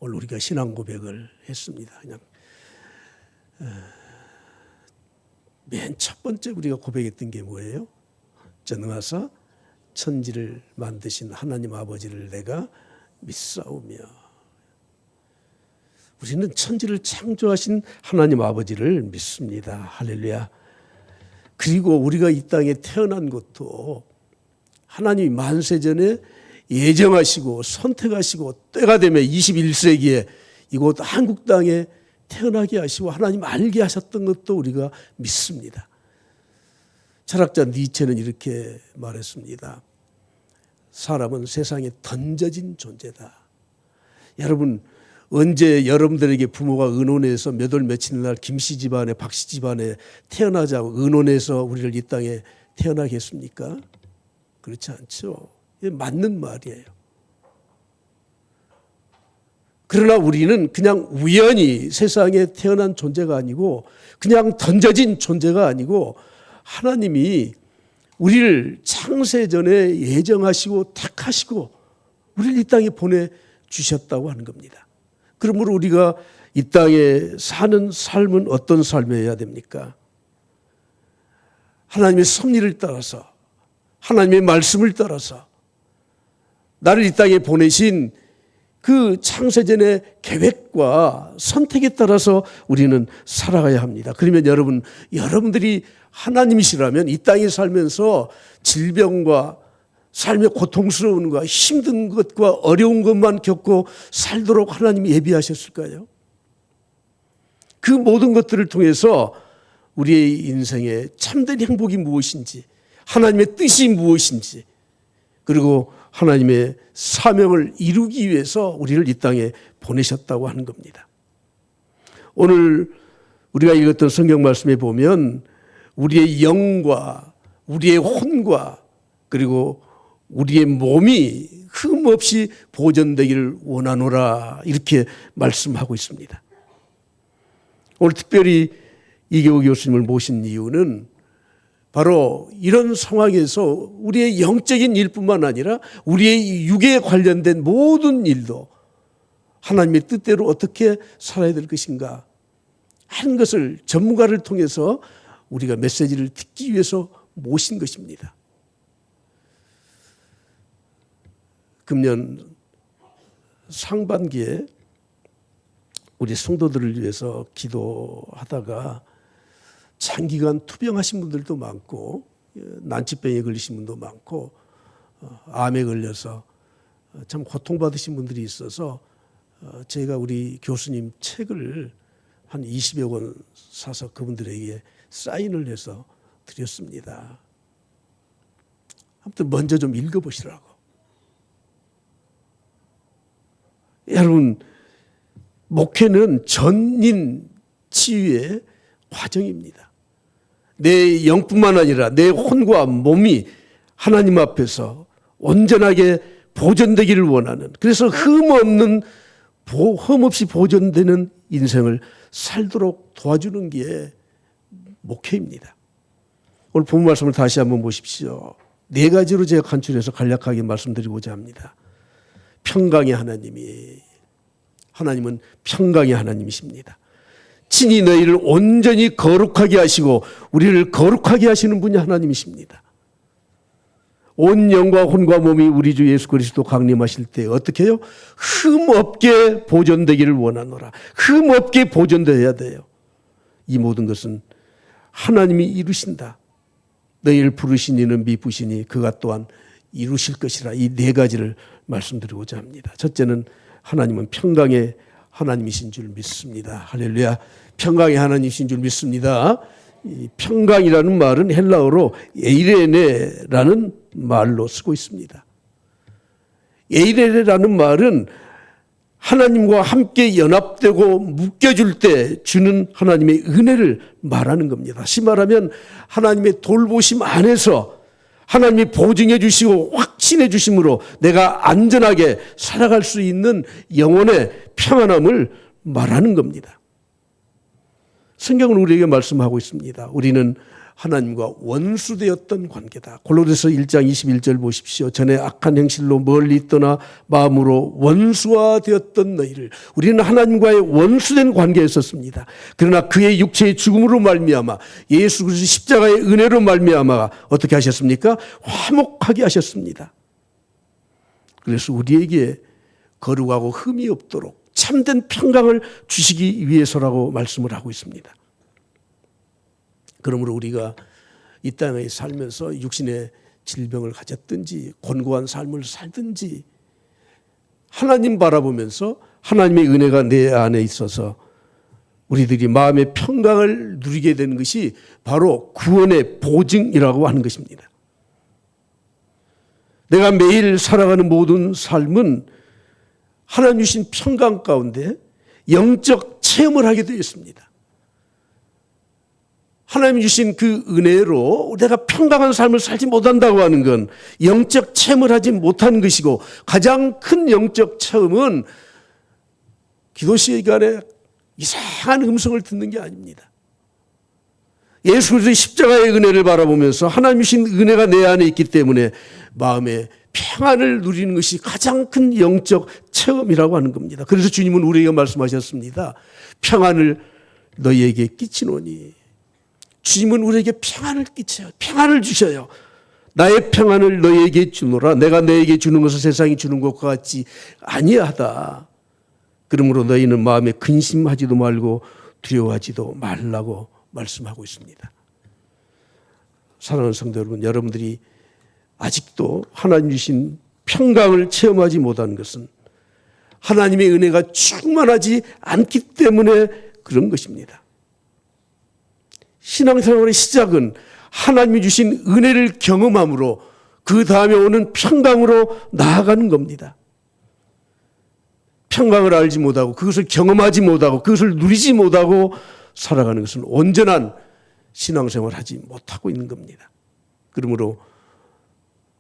오늘 우리가 신앙 고백을 했습니다. 그냥 맨 첫 번째 우리가 고백했던 게 뭐예요? 전능하사 천지를 만드신 하나님 아버지를 내가 믿사오며. 우리는 천지를 창조하신 하나님 아버지를 믿습니다. 할렐루야. 그리고 우리가 이 땅에 태어난 것도 하나님이 만세전에 예정하시고 선택하시고 때가 되면 21세기에 이곳 한국 땅에 태어나게 하시고 하나님 알게 하셨던 것도 우리가 믿습니다. 철학자 니체는 이렇게 말했습니다. 사람은 세상에 던져진 존재다. 여러분, 언제 여러분들에게 부모가 의논해서 몇 월 며칠 날 김씨 집안에 박씨 집안에 태어나자고 의논해서 우리를 이 땅에 태어나게 했습니까? 그렇지 않죠. 이게 맞는 말이에요. 그러나 우리는 그냥 우연히 세상에 태어난 존재가 아니고 그냥 던져진 존재가 아니고 하나님이 우리를 창세전에 예정하시고 택하시고 우리를 이 땅에 보내주셨다고 하는 겁니다. 그러므로 우리가 이 땅에 사는 삶은 어떤 삶이어야 됩니까? 하나님의 섭리를 따라서 하나님의 말씀을 따라서 나를 이 땅에 보내신 그 창세전의 계획과 선택에 따라서 우리는 살아가야 합니다. 그러면 여러분들이 하나님이시라면 이 땅에 살면서 질병과 삶의 고통스러움과 힘든 것과 어려운 것만 겪고 살도록 하나님이 예비하셨을까요? 그 모든 것들을 통해서 우리의 인생의 참된 행복이 무엇인지, 하나님의 뜻이 무엇인지, 그리고 하나님의 사명을 이루기 위해서 우리를 이 땅에 보내셨다고 하는 겁니다. 오늘 우리가 읽었던 성경 말씀에 보면 우리의 영과 우리의 혼과 그리고 우리의 몸이 흠없이 보존되기를 원하노라 이렇게 말씀하고 있습니다. 오늘 특별히 이경우 교수님을 모신 이유는 바로 이런 상황에서 우리의 영적인 일뿐만 아니라 우리의 육에 관련된 모든 일도 하나님의 뜻대로 어떻게 살아야 될 것인가 하는 것을 전문가를 통해서 우리가 메시지를 듣기 위해서 모신 것입니다. 금년 상반기에 우리 성도들을 위해서 기도하다가 장기간 투병하신 분들도 많고 난치병에 걸리신 분도 많고 암에 걸려서 참 고통받으신 분들이 있어서 제가 우리 교수님 책을 한 20여 권 사서 그분들에게 사인을 해서 드렸습니다. 아무튼 먼저 좀 읽어보시라고. 여러분, 목회는 전인 치유의 과정입니다. 내 영뿐만 아니라 내 혼과 몸이 하나님 앞에서 온전하게 보존되기를 원하는, 그래서 흠없이 보존되는 인생을 살도록 도와주는 게 목회입니다. 오늘 본 말씀을 다시 한번 보십시오. 4가지로 제가 간추려서 간략하게 말씀드리고자 합니다. 평강의 하나님은 평강의 하나님이십니다. 친히 너희를 온전히 거룩하게 하시고 우리를 거룩하게 하시는 분이 하나님이십니다. 온 영과 혼과 몸이 우리 주 예수 그리스도 강림하실 때 어떻게 해요? 흠없게 보존되기를 원하노라. 흠없게 보존되어야 돼요. 이 모든 것은 하나님이 이루신다. 너희를 부르신 이는 미쁘시니 그가 또한 이루실 것이라. 이 4가지를 말씀드리고자 합니다. 첫째는 하나님은 평강의 하나님이신 줄 믿습니다. 할렐루야. 평강의 하나님이신 줄 믿습니다. 이 평강이라는 말은 헬라어로 에이레네라는 말로 쓰고 있습니다. 에이레네라는 말은 하나님과 함께 연합되고 묶여줄 때 주는 하나님의 은혜를 말하는 겁니다. 다시 말하면 하나님의 돌보심 안에서 하나님이 보증해 주시고 확신해 주심으로 내가 안전하게 살아갈 수 있는 영혼의 평안함을 말하는 겁니다. 성경은 우리에게 말씀하고 있습니다. 우리는 하나님과 원수되었던 관계다. 골로새서 1장 21절 보십시오. 전에 악한 행실로 멀리 떠나 마음으로 원수와 되었던 너희를, 우리는 하나님과의 원수된 관계에 있었습니다. 그러나 그의 육체의 죽음으로 말미암아 예수 그리스도 십자가의 은혜로 말미암아 어떻게 하셨습니까? 화목하게 하셨습니다. 그래서 우리에게 거룩하고 흠이 없도록 참된 평강을 주시기 위해서라고 말씀을 하고 있습니다. 그러므로 우리가 이 땅에 살면서 육신의 질병을 가졌든지 곤고한 삶을 살든지 하나님 바라보면서 하나님의 은혜가 내 안에 있어서 우리들이 마음의 평강을 누리게 되는 것이 바로 구원의 보증이라고 하는 것입니다. 내가 매일 살아가는 모든 삶은 하나님 주신 평강 가운데 영적 체험을 하게 되어 있습니다. 하나님이 주신 그 은혜로 내가 평강한 삶을 살지 못한다고 하는 건 영적 체험을 하지 못한 것이고, 가장 큰 영적 체험은 기도 시간에 이상한 음성을 듣는 게 아닙니다. 예수 그리스도의 십자가의 은혜를 바라보면서 하나님 주신 은혜가 내 안에 있기 때문에 마음의 평안을 누리는 것이 가장 큰 영적 체험이라고 하는 겁니다. 그래서 주님은 우리에게 말씀하셨습니다. 평안을 너희에게 끼치노니. 주님은 우리에게 평안을 끼쳐요. 평안을 주셔요. 나의 평안을 너희에게 주노라. 내가 너희에게 주는 것을 세상이 주는 것과 같지 아니하다. 그러므로 너희는 마음에 근심하지도 말고 두려워하지도 말라고 말씀하고 있습니다. 사랑하는 성도 여러분, 여러분들이 아직도 하나님 주신 평강을 체험하지 못한 것은 하나님의 은혜가 충만하지 않기 때문에 그런 것입니다. 신앙생활의 시작은 하나님이 주신 은혜를 경험함으로 그 다음에 오는 평강으로 나아가는 겁니다. 평강을 알지 못하고 그것을 경험하지 못하고 그것을 누리지 못하고 살아가는 것은 온전한 신앙생활을 하지 못하고 있는 겁니다. 그러므로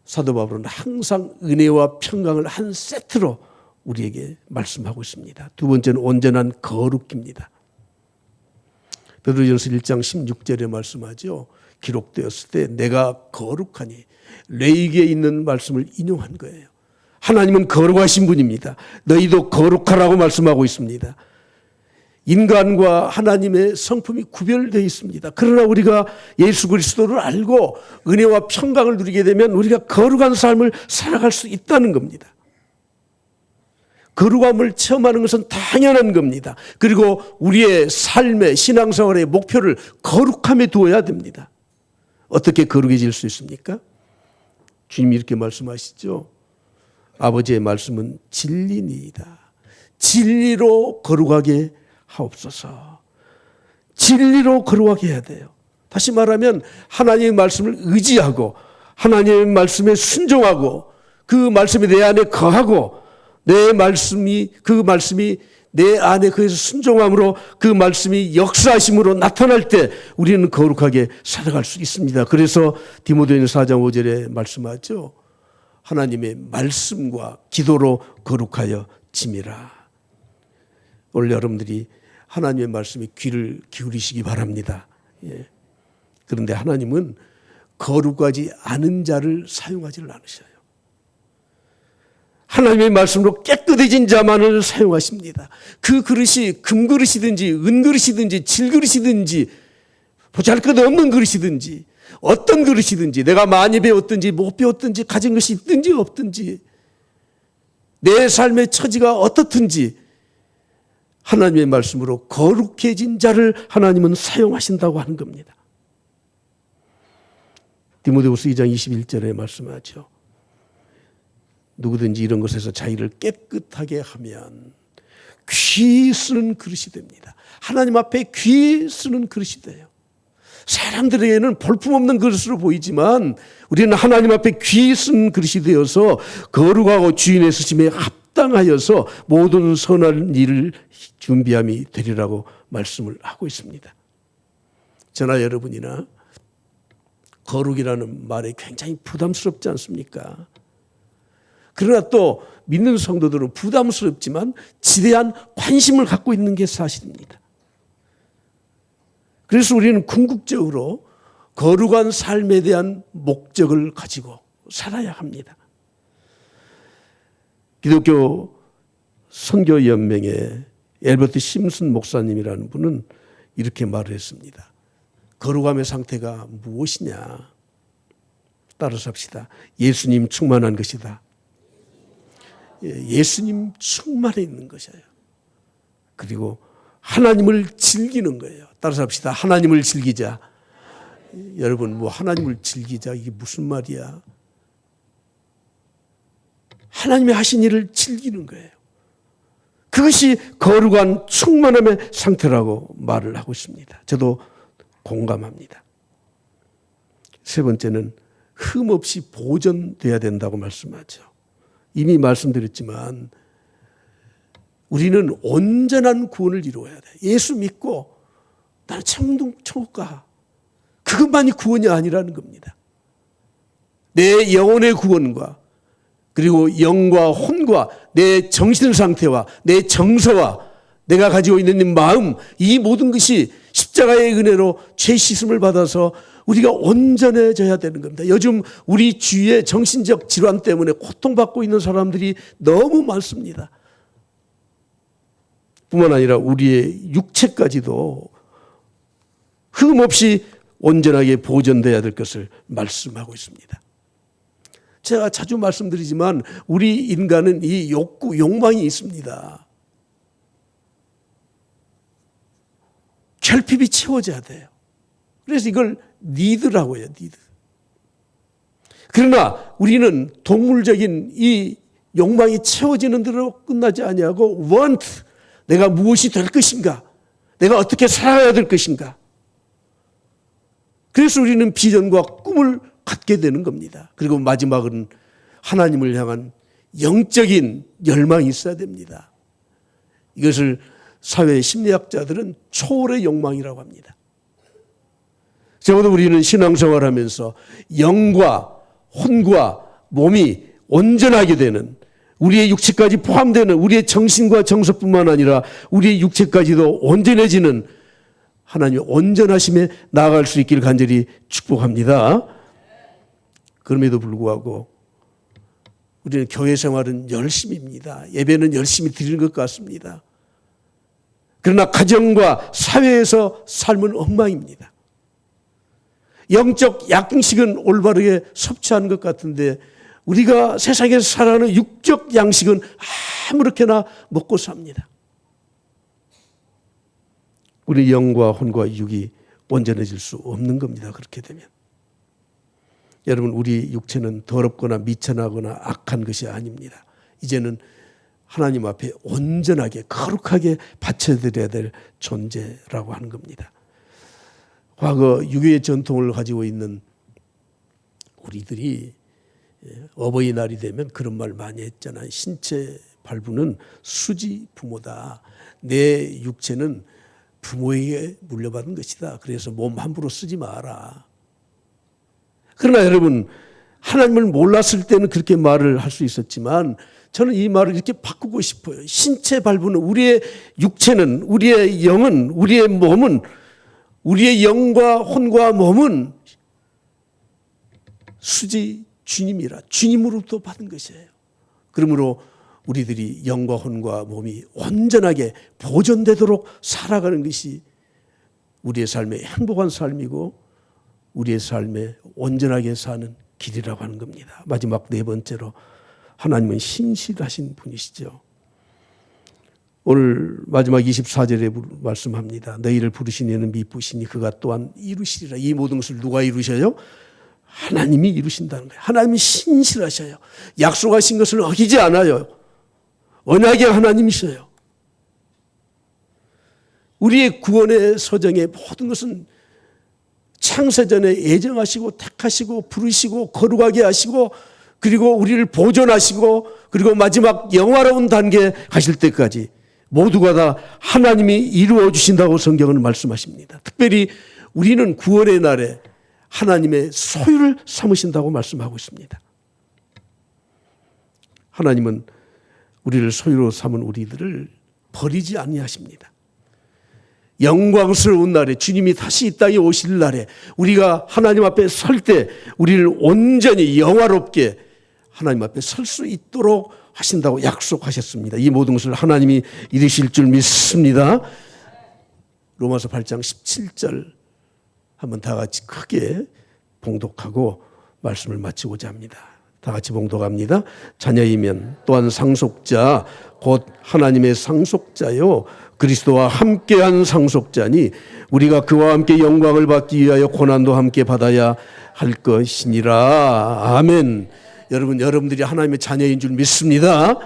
사도 바울은 항상 은혜와 평강을 한 세트로 우리에게 말씀하고 있습니다. 두 번째는 온전한 거룩입니다. 베드로전서 1장 16절에 말씀하죠. 기록되었을 때 내가 거룩하니, 레위기에 있는 말씀을 인용한 거예요. 하나님은 거룩하신 분입니다. 너희도 거룩하라고 말씀하고 있습니다. 인간과 하나님의 성품이 구별되어 있습니다. 그러나 우리가 예수 그리스도를 알고 은혜와 평강을 누리게 되면 우리가 거룩한 삶을 살아갈 수 있다는 겁니다. 거룩함을 체험하는 것은 당연한 겁니다. 그리고 우리의 삶의 신앙생활의 목표를 거룩함에 두어야 됩니다. 어떻게 거룩해질 수 있습니까? 주님이 이렇게 말씀하시죠. 아버지의 말씀은 진리니이다. 진리로 거룩하게 하옵소서. 진리로 거룩하게 해야 돼요. 다시 말하면 하나님의 말씀을 의지하고 하나님의 말씀에 순종하고 그 말씀이 내 안에 거하고 그 말씀이 내 안에 거해서 순종함으로 그 말씀이 역사하심으로 나타날 때 우리는 거룩하게 살아갈 수 있습니다. 그래서 디모데전서 4장 5절에 말씀하죠. 하나님의 말씀과 기도로 거룩하여 짐이라. 오늘 여러분들이 하나님의 말씀에 귀를 기울이시기 바랍니다. 예. 그런데 하나님은 거룩하지 않은 자를 사용하지를 않으셔요. 하나님의 말씀으로 깨끗해진 자만을 사용하십니다. 그 그릇이 금그릇이든지 은그릇이든지 질그릇이든지 보잘것없는 그릇이든지 어떤 그릇이든지 내가 많이 배웠든지 못 배웠든지 가진 것이 있든지 없든지 내 삶의 처지가 어떻든지 하나님의 말씀으로 거룩해진 자를 하나님은 사용하신다고 하는 겁니다. 디모데후서 2장 21절에 말씀하죠. 누구든지 이런 것에서 자기를 깨끗하게 하면 귀 쓰는 그릇이 됩니다. 하나님 앞에 귀 쓰는 그릇이 돼요. 사람들에게는 볼품없는 그릇으로 보이지만 우리는 하나님 앞에 귀 쓰는 그릇이 되어서 거룩하고 주인의 쓰심에 합당하여서 모든 선한 일을 준비함이 되리라고 말씀을 하고 있습니다. 저나 여러분이나 거룩이라는 말이 굉장히 부담스럽지 않습니까? 그러나 또 믿는 성도들은 부담스럽지만 지대한 관심을 갖고 있는 게 사실입니다. 그래서 우리는 궁극적으로 거룩한 삶에 대한 목적을 가지고 살아야 합니다. 기독교 선교연맹의 엘버트 심슨 목사님이라는 분은 이렇게 말을 했습니다. 거룩함의 상태가 무엇이냐? 따라서 합시다. 예수님 충만한 것이다. 예수님 충만해 있는 것이에요. 그리고 하나님을 즐기는 거예요. 따라서 합시다. 하나님을 즐기자. 여러분, 뭐 하나님을 즐기자 이게 무슨 말이야? 하나님의 하신 일을 즐기는 거예요. 그것이 거룩한 충만함의 상태라고 말을 하고 있습니다. 저도 공감합니다. 세 번째는 흠없이 보존돼야 된다고 말씀하죠. 이미 말씀드렸지만 우리는 온전한 구원을 이루어야 돼. 예수 믿고 나는 천국 가. 그것만이 구원이 아니라는 겁니다. 내 영혼의 구원과 그리고 영과 혼과 내 정신 상태와 내 정서와 내가 가지고 있는 마음, 이 모든 것이 십자가의 은혜로 죄 씻음을 받아서 우리가 온전해져야 되는 겁니다. 요즘 우리 주위에 정신적 질환 때문에 고통받고 있는 사람들이 너무 많습니다. 뿐만 아니라 우리의 육체까지도 흠없이 온전하게 보존돼야 될 것을 말씀하고 있습니다. 제가 자주 말씀드리지만 우리 인간은 이 욕구, 욕망이 있습니다. 결핍이 채워져야 돼요. 그래서 이걸 니드라고 해요. 니드. 그러나 우리는 동물적인 이 욕망이 채워지는 대로 끝나지 아니하고 want, 내가 무엇이 될 것인가? 내가 어떻게 살아가야 될 것인가? 그래서 우리는 비전과 꿈을 갖게 되는 겁니다. 그리고 마지막은 하나님을 향한 영적인 열망이 있어야 됩니다. 이것을 사회 심리학자들은 초월의 욕망이라고 합니다. 적어도 우리는 신앙생활하면서 영과 혼과 몸이 온전하게 되는, 우리의 육체까지 포함되는, 우리의 정신과 정서뿐만 아니라 우리의 육체까지도 온전해지는 하나님의 온전하심에 나아갈 수 있기를 간절히 축복합니다. 그럼에도 불구하고 우리는 교회 생활은 열심입니다. 예배는 열심히 드리는 것 같습니다. 그러나 가정과 사회에서 삶은 엉망입니다. 영적 양식은 올바르게 섭취하는 것 같은데 우리가 세상에서 살아가는 육적 양식은 아무렇게나 먹고 삽니다. 우리 영과 혼과 육이 온전해질 수 없는 겁니다. 그렇게 되면. 여러분, 우리 육체는 더럽거나 미천하거나 악한 것이 아닙니다. 이제는 하나님 앞에 온전하게 거룩하게 바쳐드려야 될 존재라고 하는 겁니다. 과거 유교의 전통을 가지고 있는 우리들이 어버이날이 되면 그런 말 많이 했잖아요. 신체 발부는 수지 부모다. 내 육체는 부모에게 물려받은 것이다. 그래서 몸 함부로 쓰지 마라. 그러나 여러분, 하나님을 몰랐을 때는 그렇게 말을 할 수 있었지만 저는 이 말을 이렇게 바꾸고 싶어요. 신체 발부는, 우리의 육체는, 우리의 영은, 우리의 몸은, 우리의 영과 혼과 몸은 수지 주님이라, 주님으로부터 받은 것이에요. 그러므로 우리들이 영과 혼과 몸이 온전하게 보존되도록 살아가는 것이 우리의 삶의 행복한 삶이고 우리의 삶에 온전하게 사는 길이라고 하는 겁니다. 마지막 네 번째로, 하나님은 신실하신 분이시죠. 오늘 마지막 24절에 말씀합니다. 너희를 부르신 이는 미쁘시니 그가 또한 이루시리라. 이 모든 것을 누가 이루셔요? 하나님이 이루신다는 거예요. 하나님이 신실하셔요. 약속하신 것을 어기지 않아요. 언약의 하나님이셔요. 우리의 구원의 서정의 모든 것은 창세전에 예정하시고 택하시고 부르시고 거룩하게 하시고 그리고 우리를 보존하시고 그리고 마지막 영화로운 단계에 가실 때까지 모두가 다 하나님이 이루어 주신다고 성경은 말씀하십니다. 특별히 우리는 구원의 날에 하나님의 소유를 삼으신다고 말씀하고 있습니다. 하나님은 우리를 소유로 삼은 우리들을 버리지 아니하십니다. 영광스러운 날에 주님이 다시 이 땅에 오실 날에 우리가 하나님 앞에 설 때 우리를 온전히 영화롭게 하나님 앞에 설 수 있도록 하신다고 약속하셨습니다. 이 모든 것을 하나님이 이루실 줄 믿습니다. 로마서 8장 17절 한번 다 같이 크게 봉독하고 말씀을 마치고자 합니다. 다 같이 봉독합니다. 자녀이면 또한 상속자 곧 하나님의 상속자요 그리스도와 함께한 상속자니 우리가 그와 함께 영광을 받기 위하여 고난도 함께 받아야 할 것이니라. 아멘. 여러분들이 하나님의 자녀인 줄 믿습니다.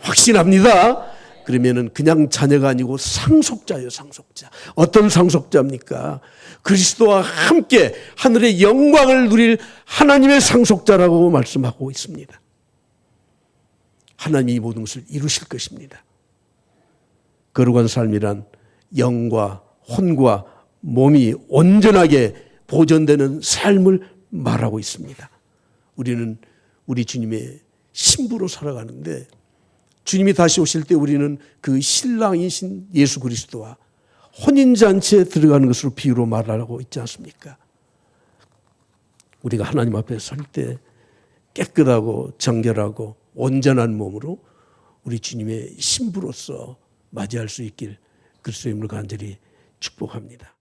확신합니다. 그러면은 그냥 자녀가 아니고 상속자예요, 상속자. 어떤 상속자입니까? 그리스도와 함께 하늘의 영광을 누릴 하나님의 상속자라고 말씀하고 있습니다. 하나님이 이 모든 것을 이루실 것입니다. 거룩한 삶이란 영과 혼과 몸이 온전하게 보존되는 삶을 말하고 있습니다. 우리는 우리 주님의 신부로 살아가는데 주님이 다시 오실 때 우리는 그 신랑이신 예수 그리스도와 혼인잔치에 들어가는 것으로 비유로 말하고 있지 않습니까? 우리가 하나님 앞에 설 때 깨끗하고 정결하고 온전한 몸으로 우리 주님의 신부로서 맞이할 수 있길 그리스도의 이름으로 간절히 축복합니다.